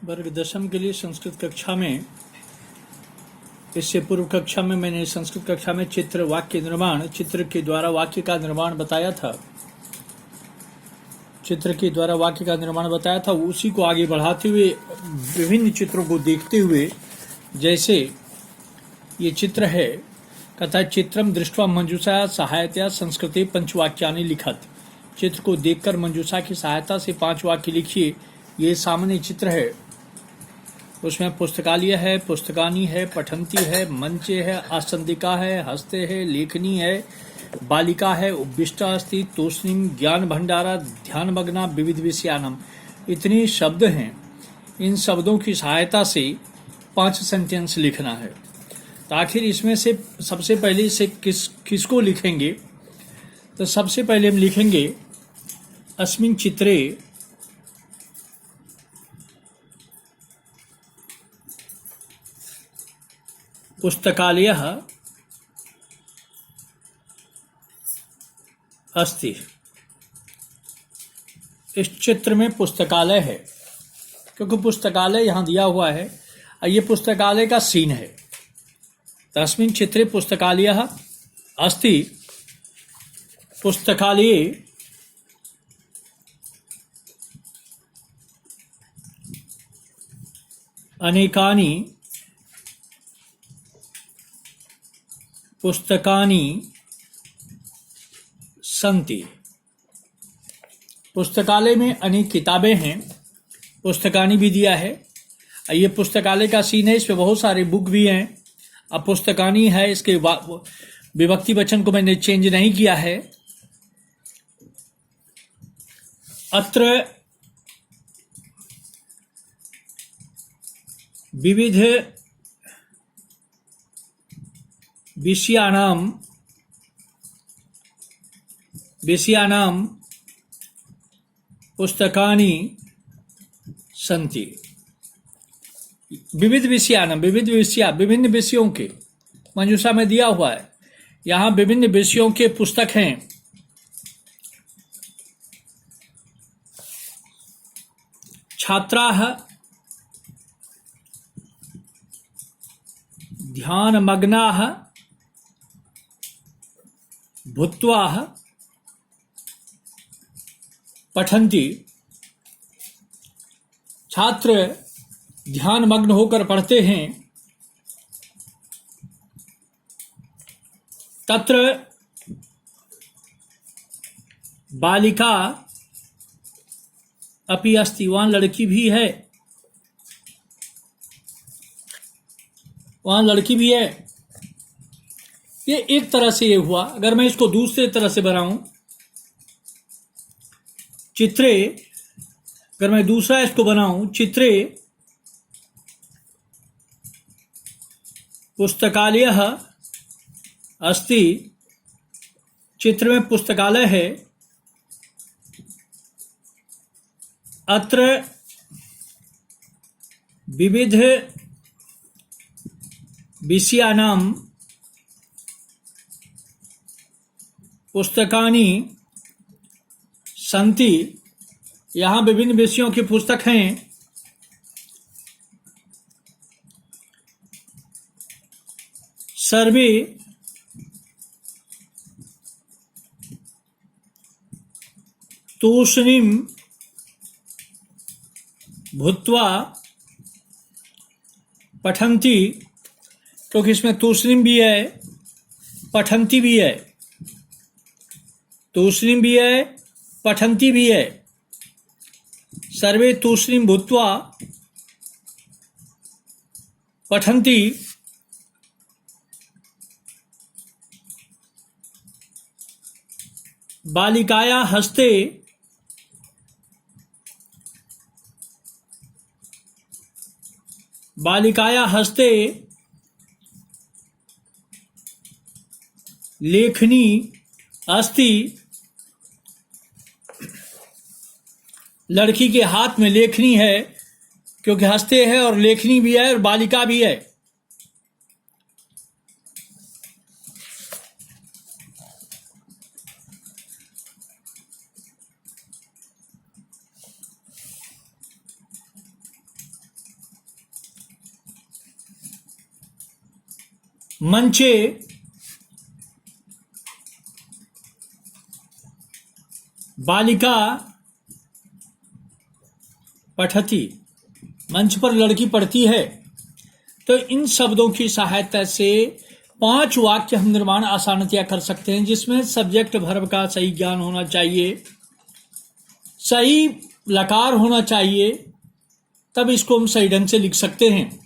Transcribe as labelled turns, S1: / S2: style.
S1: वर्ग दशम के लिए संस्कृत कक्षा में, इससे पूर्व कक्षा में मैंने संस्कृत कक्षा में चित्र वाक्य निर्माण, चित्र के द्वारा वाक्य का निर्माण बताया था। चित्र के द्वारा वाक्य का निर्माण बताया था। उसी को आगे बढ़ाते हुए विभिन्न चित्रों को देखते हुए, जैसे ये चित्र है, कथा चित्रम दृष्ट्वा मंजूषा सहायतया संस्कृते पंचवाक्यानि लिखत। चित्र को देखकर मंजूषा की सहायता से 5 वाक्य लिखिए। ये सामने चित्र है, उसमें पुस्तकालय है, पुस्तकानी है, पठंती है, मंचे है, आसंदिका है, हस्ते है, लेखनी है, बालिका है, उपविष्टा अस्ति, तूष्णीम, ज्ञान भंडारा, ध्यान मग्ना, विविध विषयानम। इतने शब्द हैं। इन शब्दों की सहायता से 5 सेंटेंस लिखना है। तो आखिर इसमें से सबसे पहले से किसको लिखेंगे? तो सबसे पहले हम लिखेंगे अस्मिन् चित्रे पुस्तकालयः अस्ति। इस चित्र में पुस्तकालय है, क्योंकि पुस्तकालय यहाँ दिया हुआ है और ये पुस्तकालय का सीन है। तस्मिन् चित्रे पुस्तकालयः अस्ति। पुस्तकालये अनेकानि पुस्तकानि सन्ति। पुस्तकालय में अनेक किताबें हैं। पुस्तकानि भी दिया है। ये पुस्तकालय का सीन है, इसमें बहुत सारे बुक भी हैं। अब पुस्तकानि है, इसके विभक्ति वचन को मैंने चेंज नहीं किया है। अत्र विविध विषयाणाम पुस्तकानि सन्ति। विविध विषयाणाम, विभिन्न विषयों के मंजूषा में दिया हुआ है। यहाँ विभिन्न विषयों के पुस्तक हैं। छात्राः ध्यानमग्नाः भूत्वा पठन्ति। छात्र ध्यानमग्न होकर पढ़ते हैं। तत्र बालिका अपि अस्ति। वहाँ लड़की भी है, वहाँ लड़की भी है। ये एक तरह से ये हुआ। अगर मैं इसको दूसरे तरह से बनाऊं, चित्रे, अगर मैं दूसरा इसको बनाऊं, चित्रे पुस्तकालयः अस्ति। चित्र में पुस्तकालय है। अत्र विविध विषयाणाम पुस्तकानि सन्ति। यहाँ विभिन्न विषयों की पुस्तक हैं। सर्वे तूष्णीम भूत्वा पठन्ति। क्योंकि इसमें तूष्णीम भी है, पठन्ति भी है। तूष्णीम भी है, पठन्ति भी है। सर्वे तूष्णीम भूत्वा पठन्ति। बालिकाया हस्ते लेखनी अस्ति। लड़की के हाथ में लेखनी है, क्योंकि हस्ते है और लेखनी भी है और बालिका भी है। मंचे बालिका पठती, मंच पर लड़की पढ़ती है। तो इन शब्दों की सहायता से 5 वाक्य हम निर्माण आसानतया कर सकते हैं, जिसमें सब्जेक्ट वर्ब का सही ज्ञान होना चाहिए, सही लकार होना चाहिए, तब इसको हम सही ढंग से लिख सकते हैं।